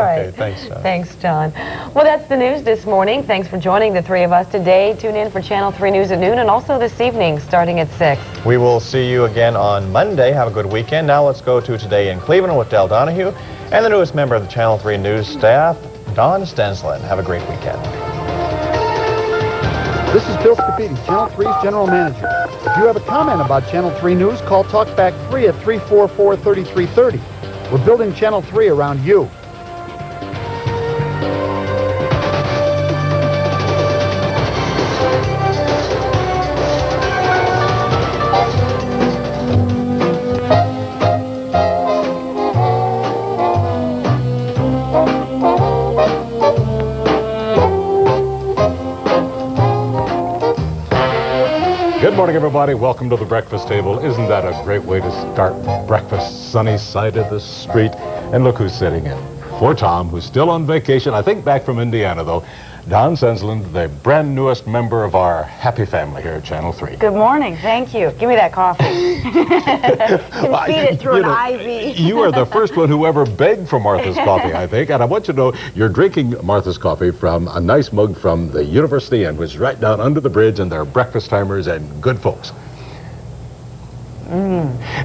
All right. Okay, thanks, John. Thanks, John. Well, that's the news this morning. Thanks for joining the three of us today. Tune in for Channel 3 News at noon and also this evening starting at 6. We will see you again on Monday. Have a good weekend. Now let's go to Today in Cleveland with Del Donahue and the newest member of the Channel 3 News staff, Don Stensland. Have a great weekend. This is Bill Scafidi, Channel 3's General Manager. If you have a comment about Channel 3 News, call TALKBACK 3 at 344-3330. We're building Channel 3 around you. Good morning, everybody. Welcome to the breakfast table. Isn't that a great way to start breakfast? Sunny side of the street. And look who's sitting in. For Tom, who's still on vacation, I think back from Indiana, though, Don Stensland, the brand newest member of our happy family here at Channel 3. Good morning. Thank you. Give me that coffee. Can feed it through an IV. You are the first one who ever begged for Martha's coffee, I think. And I want you to know you're drinking Martha's coffee from a nice mug from the University Inn, which is right down under the bridge, and they're breakfast timers and good folks.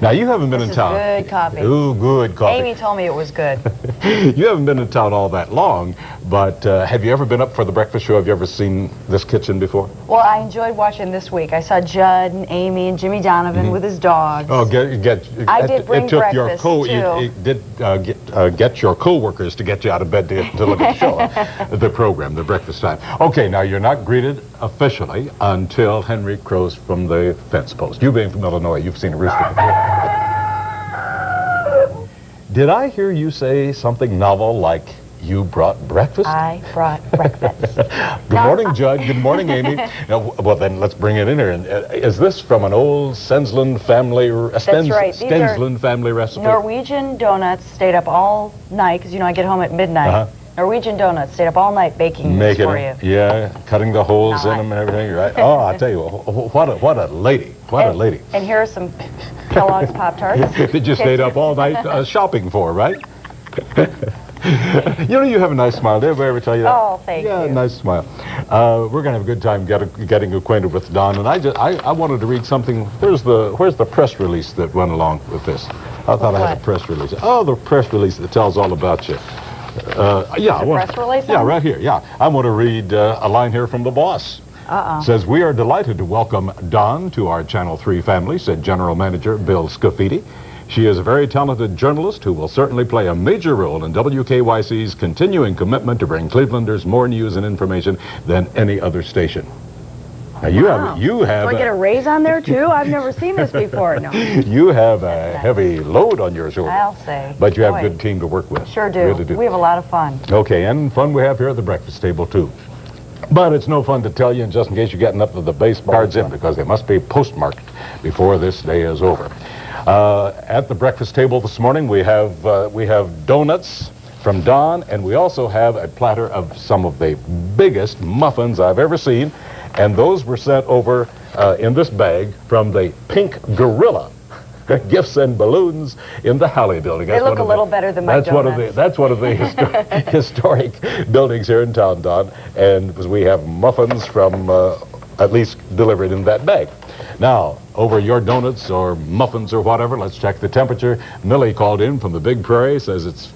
Now, you haven't been in town. Good coffee. Ooh, good coffee. Amy told me it was good. You haven't been in town all that long, but have you ever been up for the breakfast show? Have you ever seen this kitchen before? Well, I enjoyed watching this week. I saw Judd and Amy and Jimmy Donovan with his dogs. Oh, I did bring it took breakfast, too. It did get your co-workers to get you out of bed to look at the show, the program, the breakfast time. Okay, now you're not greeted officially until Henry crows from the fence post. You being from Illinois, you've seen a rooster before. Did I hear you say something novel like you brought breakfast? I brought breakfast. Good morning, Judd. Good morning, Amy. Now, well, then let's bring it in here. And is this from an old Stensland family? That's right. These Stensland family recipe. Norwegian donuts. Stayed up all night because I get home at midnight. Norwegian donuts. Stayed up all night baking these for you. Yeah, cutting the holes in them and everything. Right. Oh, I tell you, what a lady. What a lady. And here are some Kellogg's Pop-Tarts. That you stayed up all night shopping for, right? You know, you have a nice smile. Did everybody ever tell you that? Oh, thank you. Yeah, nice smile. We're going to have a good time getting acquainted with Don. And I wanted to read something. Where's the press release that went along with this? I thought I had a press release. Oh, the press release that tells all about you. Press release? Yeah, right here. Yeah, I want to read a line here from the boss. Says, we are delighted to welcome Don to our Channel 3 family, said General Manager Bill Scafidi. She is a very talented journalist who will certainly play a major role in WKYC's continuing commitment to bring Clevelanders more news and information than any other station. Now, you have. Do I get a raise on there, too? I've never seen this before. No. You have a heavy load on your shoulders. I'll say. But you have a good team to work with. Sure do. Really do. We have a lot of fun. Okay, and fun we have here at the breakfast table, too. But it's no fun to tell you, and just in case you're getting up to the baseball cards in, because they must be postmarked before this day is over. At the breakfast table this morning, we have donuts from Don, and we also have a platter of some of the biggest muffins I've ever seen, and those were sent over in this bag from the Pink Gorilla Gifts and Balloons in the Halley building. They look a little better than my donuts. That's one of the historic buildings here in town, Don, and we have muffins from at least delivered in that bag. Now, over your donuts or muffins or whatever, let's check the temperature. Millie called in from the Big Prairie, says it's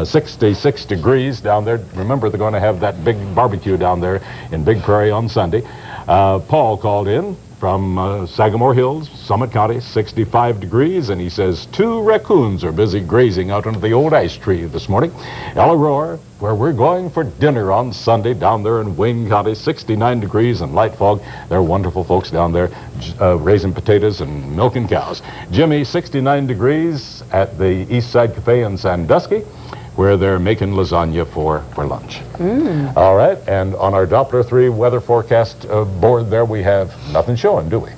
66 degrees down there. Remember, they're going to have that big barbecue down there in Big Prairie on Sunday. Paul called in from Sagamore Hills, Summit County, 65 degrees, and he says 2 raccoons are busy grazing out under the old ash tree this morning. El Aurora, where we're going for dinner on Sunday down there in Wayne County, 69 degrees and light fog. They're wonderful folks down there, raising potatoes and milking cows. Jimmy, 69 degrees at the East Side Cafe in Sandusky, where they're making lasagna for lunch. All right, and on our Doppler 3 weather forecast board there, we have nothing showing, do we?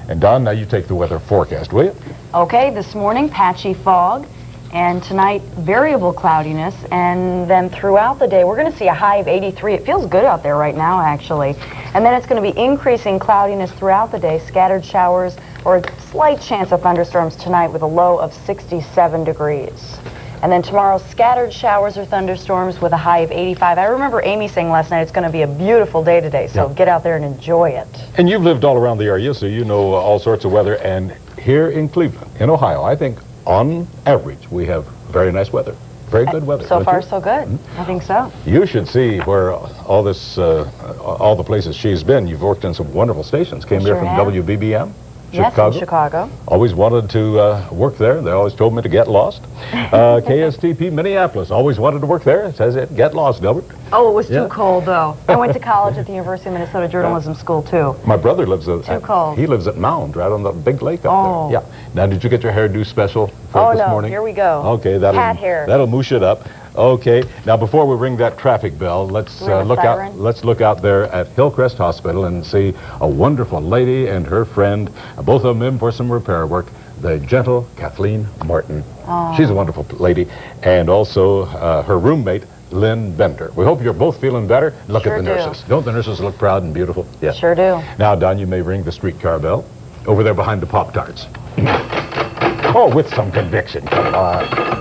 And Don, now you take the weather forecast, will you? Okay, this morning, patchy fog, and tonight, variable cloudiness, and then throughout the day, we're going to see a high of 83. It feels good out there right now, actually. And then it's going to be increasing cloudiness throughout the day, scattered showers, or a slight chance of thunderstorms tonight with a low of 67 degrees. And then tomorrow, scattered showers or thunderstorms with a high of 85. I remember Amy saying last night it's going to be a beautiful day today, so get out there and enjoy it. And you've lived all around the area, so you know all sorts of weather. And here in Cleveland, in Ohio, I think on average we have very nice weather. Very good weather. So far, so good. I think so. You should see where all the places she's been. You've worked in some wonderful stations. Came here from WBBM, Chicago. Yes, in Chicago. Always wanted to work there. They always told me to get lost. KSTP Minneapolis. Always wanted to work there. It says it. Get lost, Delbert. Oh, it was too cold, though. I went to college at the University of Minnesota Journalism School, too. My brother lives at... Too cold. He lives at Mound, right on the big lake up there. Yeah. Now, did you get your hairdo special for this morning? Here we go. Okay, Cat hair. That'll moosh it up. Okay. Now, before we ring that traffic bell, let's look out. Let's look out there at Hillcrest Hospital and see a wonderful lady and her friend, both of them in for some repair work. The gentle Kathleen Martin. Oh. She's a wonderful lady, and also her roommate, Lynn Bender. We hope you're both feeling better. Look at the nurses. Don't the nurses look proud and beautiful? Yeah. Sure do. Now, Don, you may ring the streetcar bell over there behind the Pop-Tarts. Oh, with some conviction. Come on.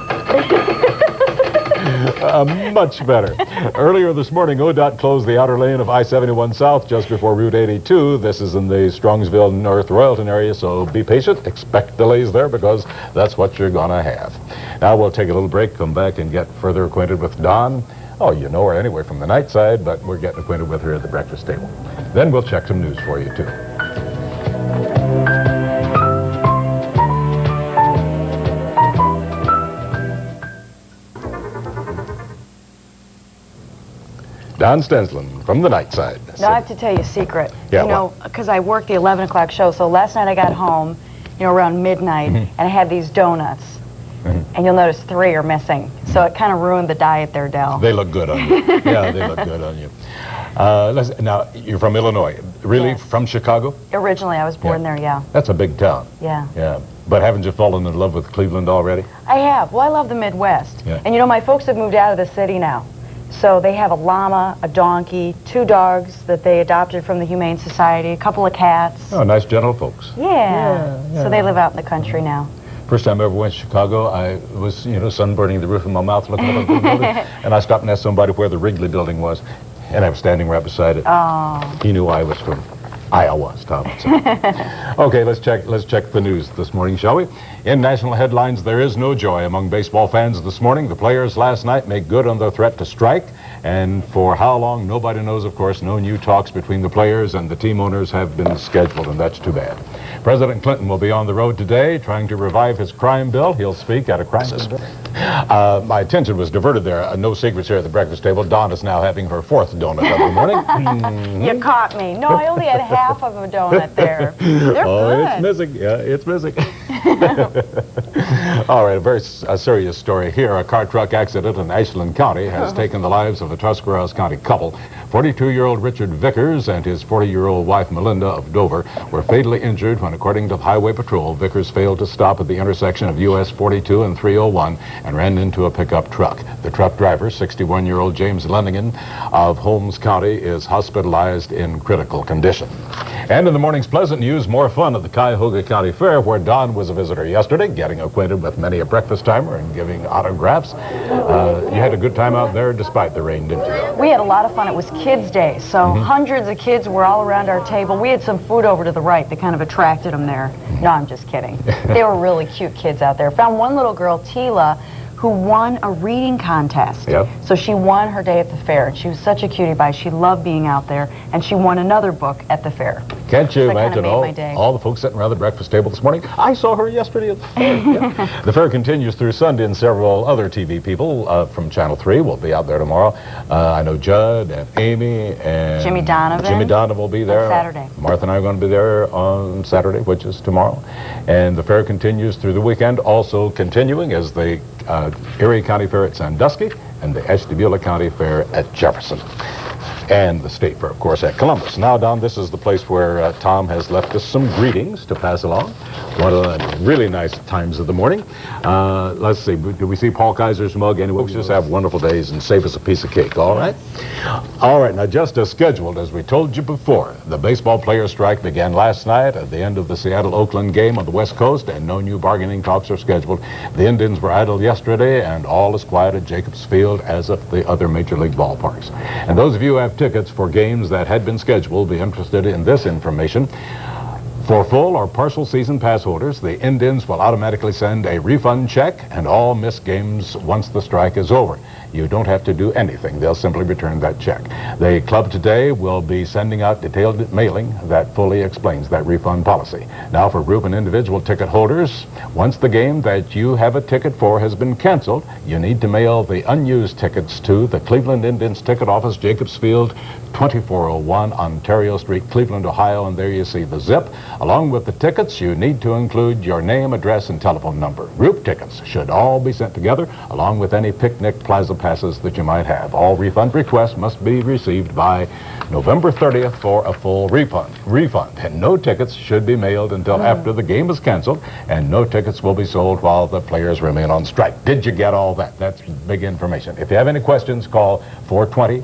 Much better. Earlier this morning, ODOT closed the outer lane of I-71 South just before Route 82. This is in the Strongsville, North Royalton area, so be patient. Expect delays there because that's what you're going to have. Now we'll take a little break, come back and get further acquainted with Dawn. Oh, you know her anyway from the night side, but we're getting acquainted with her at the breakfast table. Then we'll check some news for you, too. Don Stensland from the night side. Now, I have to tell you a secret. Yeah, you know, because I worked the 11 o'clock show, so last night I got home, you know, around midnight, and I had these donuts. And you'll notice 3 are missing. So it kind of ruined the diet there, Del. They look good on you. Yeah, they look good on you. Now, you're from Illinois. Really? Yes. From Chicago? Originally, I was born there, yeah. That's a big town. Yeah. Yeah. But haven't you fallen in love with Cleveland already? I have. Well, I love the Midwest. Yeah. And you know, my folks have moved out of the city now. So they have a llama, a donkey, 2 dogs that they adopted from the Humane Society, a couple of cats. Oh, nice, gentle folks. Yeah. So they live out in the country now. First time I ever went to Chicago, I was, you know, sunburning the roof of my mouth looking up at the building. And I stopped and asked somebody where the Wrigley building was. And I was standing right beside it. Oh. He knew I was from Iowa, Tom. Okay, let's check the news this morning, shall we? In national headlines, there is no joy among baseball fans this morning. The players last night made good on their threat to strike. And for how long, nobody knows, of course. No new talks between the players and the team owners have been scheduled, and that's too bad. President Clinton will be on the road today trying to revive his crime bill. He'll speak at a crisis. My attention was diverted there. No secrets here at the breakfast table. Dawn is now having her 4th donut of the morning. You caught me. No, I only had half of a donut there. They're good. It's missing. Yeah, it's missing. All right, a very serious story here. A car truck accident in Ashland County has taken the lives of a Tuscarawas County couple. 42-year-old Richard Vickers and his 40-year-old wife Melinda of Dover were fatally injured when, according to the Highway Patrol, Vickers failed to stop at the intersection of US 42 and 301 and ran into a pickup truck. The truck driver, 61-year-old James Lennigan of Holmes County, is hospitalized in critical condition. And in the morning's pleasant news, more fun at the Cuyahoga County Fair, where Don was a visitor yesterday, getting acquainted with many a breakfast timer and giving autographs. You had a good time out there despite the rain, didn't you? We had a lot of fun. It was Kids Day, so hundreds of kids were all around our table. We had some food over to the right that kind of attracted them there. No, I'm just kidding. They were really cute kids out there. Found one little girl, Tila, who won a reading contest. Yep. So she won her day at the fair, and she was such a cutie pie. She loved being out there, and she won another book at the fair. Can't you So that kinda imagine made my day. all the folks sitting around the breakfast table this morning? I saw her yesterday at the fair. Yeah. The fair continues through Sunday, and several other TV people from Channel 3 will be out there tomorrow. I know Judd and Amy and Jimmy Donovan. Jimmy Donovan will be there. On Saturday. Martha and I are going to be there on Saturday, which is tomorrow. And the fair continues through the weekend, also continuing as the Erie County Fair at Sandusky and the Ashtabula County Fair at Jefferson. And the State Fair, of course, at Columbus. Now, Don, this is the place where Tom has left us some greetings to pass along. One of the really nice times of the morning. Let's see, do we see Paul Kaiser's mug? Anyway, folks, just have wonderful days and save us a piece of cake, all right? All right, now just as scheduled, as we told you before, the baseball players' strike began last night at the end of the Seattle-Oakland game on the West Coast, and no new bargaining talks are scheduled. The Indians were idle yesterday, and all is quiet at Jacobs Field as at the other major league ballparks. And those of you who have tickets for games that had been scheduled will be interested in this information. For full or partial season pass holders, the Indians will automatically send a refund check and all missed games once the strike is over. You don't have to do anything. They'll simply return that check. The club today will be sending out detailed mailing that fully explains that refund policy. Now, for group and individual ticket holders, once the game that you have a ticket for has been canceled, you need to mail the unused tickets to the Cleveland Indians Ticket Office, Jacobs Field, 2401 Ontario Street, Cleveland, Ohio, and there you see the zip. Along with the tickets, you need to include your name, address, and telephone number. Group tickets should all be sent together, along with any picnic plaza passes that you might have. All refund requests must be received by November 30th for a full refund. And no tickets should be mailed until after the game is canceled, and no tickets will be sold while the players remain on strike. Did you get all that? That's big information. If you have any questions, call 420-4200,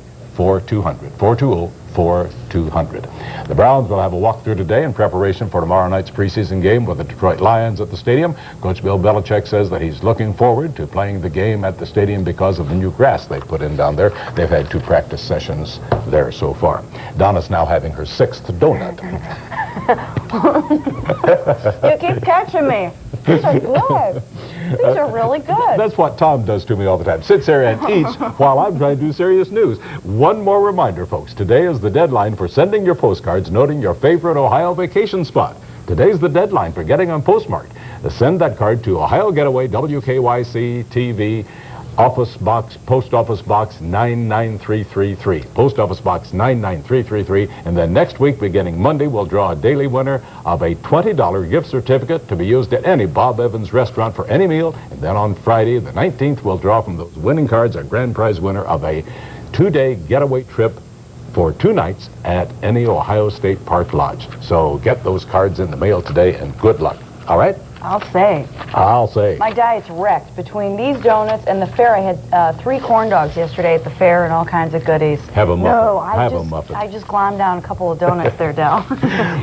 420-4200. The Browns will have a walkthrough today in preparation for tomorrow night's preseason game with the Detroit Lions at the stadium. Coach Bill Belichick says that he's looking forward to playing the game at the stadium because of the new grass they put in down there. They've had 2 practice sessions there so far. Donna's now having her 6th donut. You keep catching me. These are good. These are really good. That's what Tom does to me all the time. Sits there and eats while I'm trying to do serious news. One more reminder, folks. Today is the deadline for sending your postcards noting your favorite Ohio vacation spot. Today's the deadline for getting on postmark. Send that card to Ohio Getaway, WKYC TV, Office Box, Post Office Box 99333. Post Office Box 99333. And then next week, beginning Monday, we'll draw a daily winner of a $20 gift certificate to be used at any Bob Evans restaurant for any meal. And then on Friday, the 19th, we'll draw from those winning cards a grand prize winner of a 2-day getaway trip for 2 nights at any Ohio State Park Lodge. So get those cards in the mail today, and good luck. All right? I'll say. My diet's wrecked. Between these donuts and the fair, I had 3 corn dogs yesterday at the fair and all kinds of goodies. Have a muffin. No, Have a muffin. I just glommed down a couple of donuts there, Del.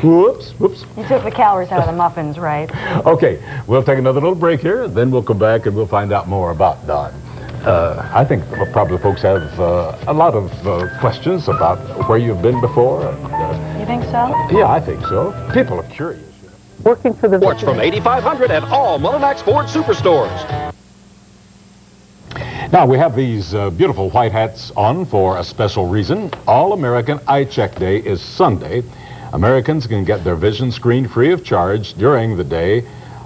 Whoops. You took the calories out of the muffins, right? Okay, we'll take another little break here, then we'll come back and we'll find out more about Don. I think probably folks have a lot of questions about where you've been before. And, You think so? yeah, I think so. People are curious. Working for the Sports from 8,500 at all Mullinax Ford Superstores. Now, we have these beautiful white hats on for a special reason. All-American Eye Check Day is Sunday. Americans can get their vision screened free of charge during the day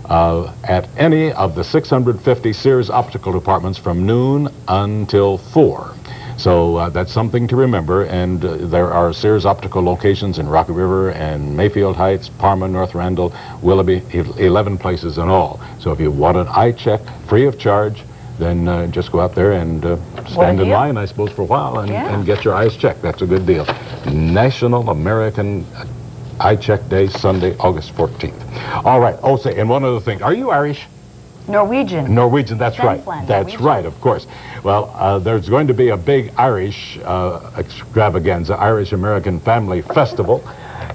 at any of the 650 Sears optical departments from noon until 4. So that's something to remember, and there are Sears optical locations in Rocky River and Mayfield Heights, Parma, North Randall, Willoughby, 11 places in all. So if you want an eye check free of charge, then just go out there and stand in line, I suppose, for a while and get your eyes checked. That's a good deal. National American Eye Check Day, Sunday, August 14th. All right. Oh, say, and one other thing. Are you Irish? Norwegian. Norwegian, that's right. Stensland, That's Norwegian. right, of course. Well, there's going to be a big Irish extravaganza, Irish-American Family Festival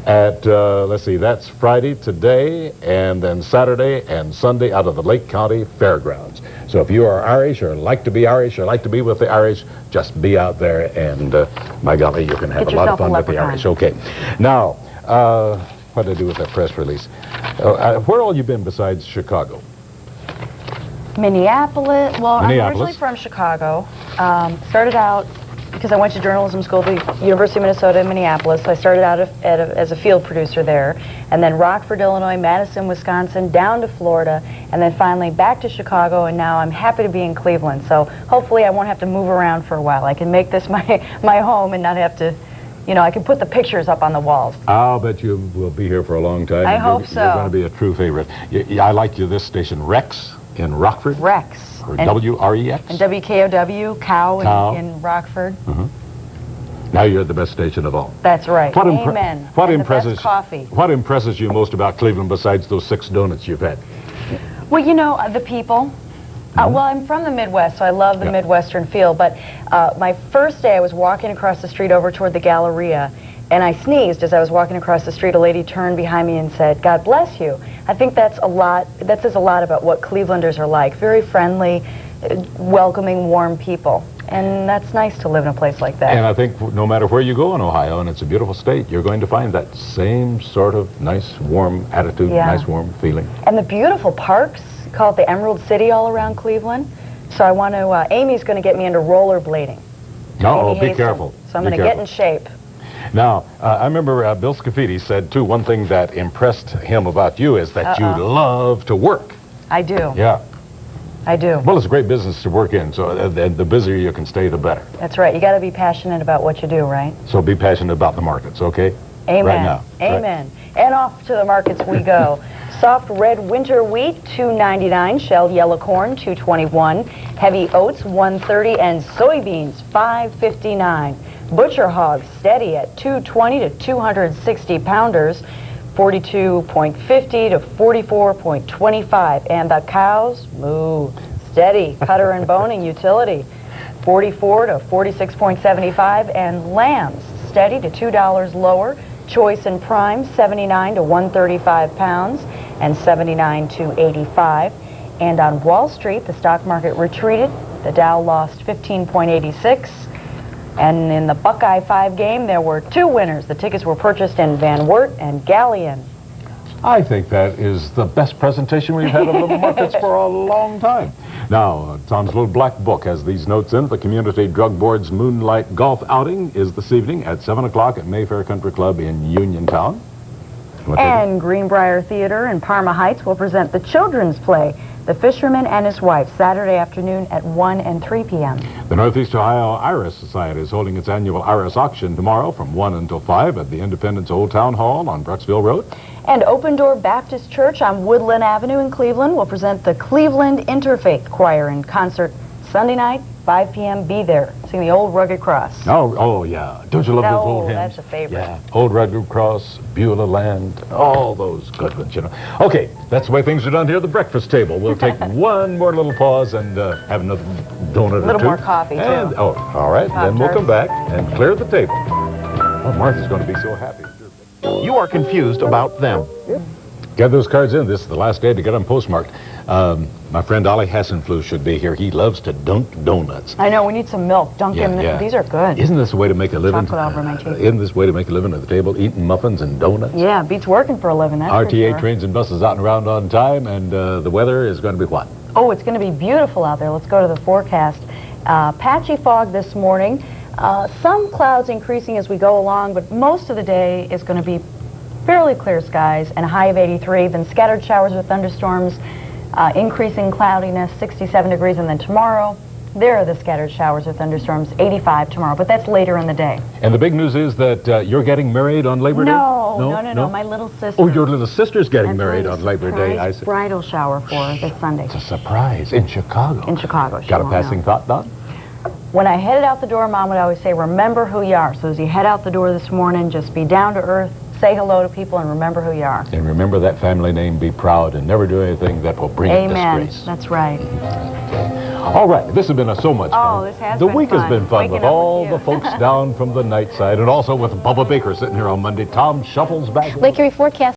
at, let's see, that's Friday today, and then Saturday and Sunday out of the Lake County Fairgrounds. So if you are Irish or like to be Irish or like to be with the Irish, just be out there, and by golly, you can have Get a lot of yourself a fun with the leprechaun. Irish. Okay. Now, what did I do with that press release? Where all you been besides Chicago? Minneapolis. Well, I'm Minneapolis. originally from Chicago. Started out because I went to journalism school at the University of Minnesota in Minneapolis. I started out as a field producer there, and then Rockford, Illinois, Madison, Wisconsin, down to Florida, and then finally back to Chicago, and now I'm happy to be in Cleveland. So hopefully I won't have to move around for a while. I can make this my home and not have to, you know, I can put the pictures up on the walls. I'll bet you will be here for a long time. I hope so. You're going to be a true favorite. I like you this station, Rex in Rockford. Rex. Or W-R-E-X. And WKOW, Cow. Cow. In Rockford. Now you're the best station of all. That's right. What Amen. What And impresses the best coffee. What impresses you most about Cleveland besides those 6 donuts you've had? Well, you know, the people. Well, I'm from the Midwest, so I love the Yeah. Midwestern feel, but my first day I was walking across the street over toward the Galleria, and I sneezed as I was walking across the street. A lady turned behind me and said, "God bless you." I think that says a lot about what Clevelanders are like. Very friendly, welcoming, warm people. And that's nice to live in a place like that. And I think no matter where you go in Ohio, and it's a beautiful state, you're going to find that same sort of nice, warm attitude, Yeah. nice, warm feeling. And the beautiful parks, call it the Emerald City all around Cleveland. So I want to, Amy's going to get me into rollerblading. No, Amy be Haston. careful. So I'm Be going to get careful. in shape. Now, I remember Bill Scafidi said, too, one thing that impressed him about you is that you love to work. I do. Yeah. I do. Well, it's a great business to work in, so the busier you can stay, the better. That's right. You got to be passionate about what you do, right? So be passionate about the markets, okay? Amen. Right now. Amen. And off to the markets we go. Soft red winter wheat, $2.99. Shelled yellow corn, $2.21. Heavy oats, $1.30. And soybeans, $5.59. Butcher hogs, steady at $2.20 to 260 pounders, $42.50 to 44.25. And the cows, moo, steady, cutter and boning utility, $44 to 46.75. And lambs, steady to $2 lower. Choice and prime, 79 to 135 pounds and 79 to 85. And on Wall Street, the stock market retreated. The Dow lost 15.86. And in the Buckeye 5 game, there were 2 winners. The tickets were purchased in Van Wert and Galleon. I think that is the best presentation we've had of the markets for a long time. Now, Tom's little black book has these notes in. The Community Drug Board's Moonlight Golf Outing is this evening at 7 o'clock at Mayfair Country Club in Uniontown. And Greenbrier Theater in Parma Heights will present the children's play, The Fisherman and His Wife, Saturday afternoon at 1 and 3 p.m. The Northeast Ohio Iris Society is holding its annual Iris auction tomorrow from 1 until 5 at the Independence Old Town Hall on Bruxville Road. And Open Door Baptist Church on Woodland Avenue in Cleveland will present the Cleveland Interfaith Choir in concert Sunday night, 5 p.m. Be there. Sing the Old Rugged Cross. Oh, yeah. Don't you love those old hymns? That's a favorite. Yeah. Old Rugged Cross, Beulah Land, all those good ones, you know. Okay, that's the way things are done here at the breakfast table. We'll take one more little pause and have another donut or two. A little more coffee, too. Oh, all right. Then we'll come back and clear the table. Oh, Martha's going to be so happy. You are confused about them. Get those cards in. This is the last day to get them postmarked. My friend Ollie Hassenflue should be here. He loves to dunk donuts. I know, we need some milk. Dunkin', Yeah. these are good. Isn't this a way to make a living? Chocolate over my teeth. Isn't this a way to make a living at the table, eating muffins and donuts? Yeah, beats working for a living, that's for RTA sure. trains and buses out and around on time, and the weather is going to be what? Oh, it's going to be beautiful out there. Let's go to the forecast. Patchy fog this morning. Some clouds increasing as we go along, but most of the day is going to be fairly clear skies and a high of 83. Then scattered showers with thunderstorms, increasing cloudiness, 67 degrees. And then tomorrow, there are the scattered showers with thunderstorms, 85 tomorrow. But that's later in the day. And the big news is that you're getting married on Labor Day? No. My little sister. Oh, your little sister's getting I'm married planning on Labor Day. I surprise see. bridal shower for her this Sunday. It's a surprise in Chicago. In Chicago. She Got a won't know. passing thought, Don? When I headed out the door, Mom would always say, remember who you are. So as you head out the door this morning, just be down to earth, say hello to people, and remember who you are. And remember that family name, be proud, and never do anything that will bring Amen. disgrace. That's right. All right, this has been so much fun. Oh, this has The been week has fun. been fun Waking with up all with the you. folks down from the night side, and also with Bubba Baker sitting here on Monday. Tom Shuffles back. Lake Erie forecast.